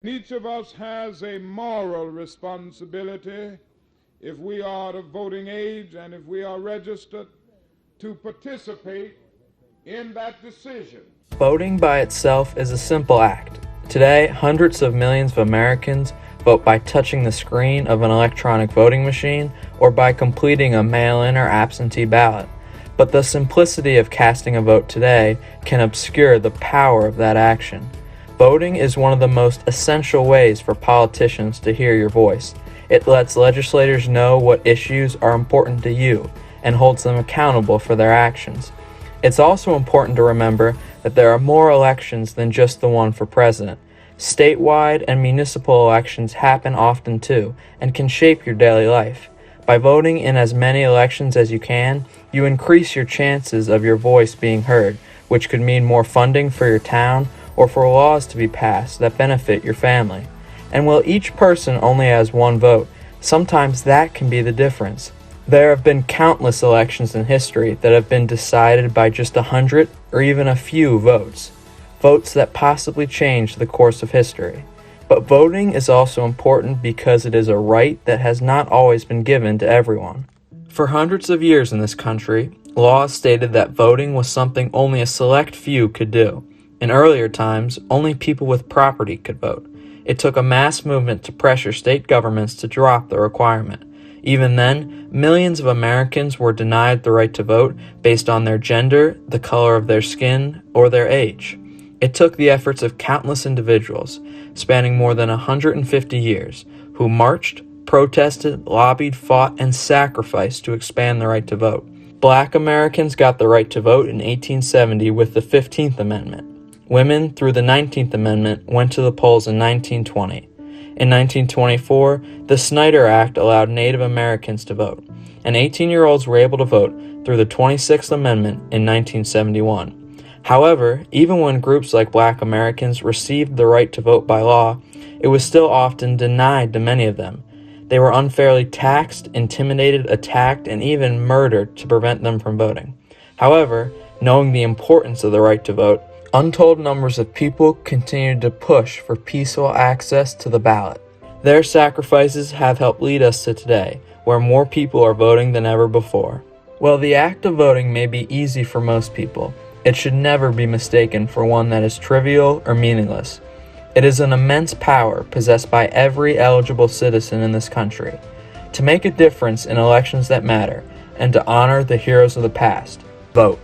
Each of us has a moral responsibility, if we are of voting age and if we are registered, to participate in that decision. Voting by itself is a simple act. Today, hundreds of millions of Americans vote by touching the screen of an electronic voting machine or by completing a mail-in or absentee ballot. But the simplicity of casting a vote today can obscure the power of that action. Voting is one of the most essential ways for politicians to hear your voice. It lets legislators know what issues are important to you and holds them accountable for their actions. It's also important to remember that there are more elections than just the one for president. Statewide and municipal elections happen often too and can shape your daily life. By voting in as many elections as you can, you increase your chances of your voice being heard, which could mean more funding for your town or for laws to be passed that benefit your family. And while each person only has one vote, sometimes that can be the difference. There have been countless elections in history that have been decided by just 100 or even a few votes. Votes that possibly changed the course of history. But voting is also important because it is a right that has not always been given to everyone. For hundreds of years in this country, laws stated that voting was something only a select few could do. In earlier times, only people with property could vote. It took a mass movement to pressure state governments to drop the requirement. Even then, millions of Americans were denied the right to vote based on their gender, the color of their skin, or their age. It took the efforts of countless individuals, spanning more than 150 years, who marched, protested, lobbied, fought, and sacrificed to expand the right to vote. Black Americans got the right to vote in 1870 with the 15th Amendment. Women, through the 19th Amendment, went to the polls in 1920. In 1924, the Snyder Act allowed Native Americans to vote, and 18-year-olds were able to vote through the 26th Amendment in 1971. However, even when groups like Black Americans received the right to vote by law, it was still often denied to many of them. They were unfairly taxed, intimidated, attacked, and even murdered to prevent them from voting. However, knowing the importance of the right to vote, untold numbers of people continued to push for peaceful access to the ballot. Their sacrifices have helped lead us to today, where more people are voting than ever before. While the act of voting may be easy for most people, it should never be mistaken for one that is trivial or meaningless. It is an immense power possessed by every eligible citizen in this country to make a difference in elections that matter and to honor the heroes of the past. Vote.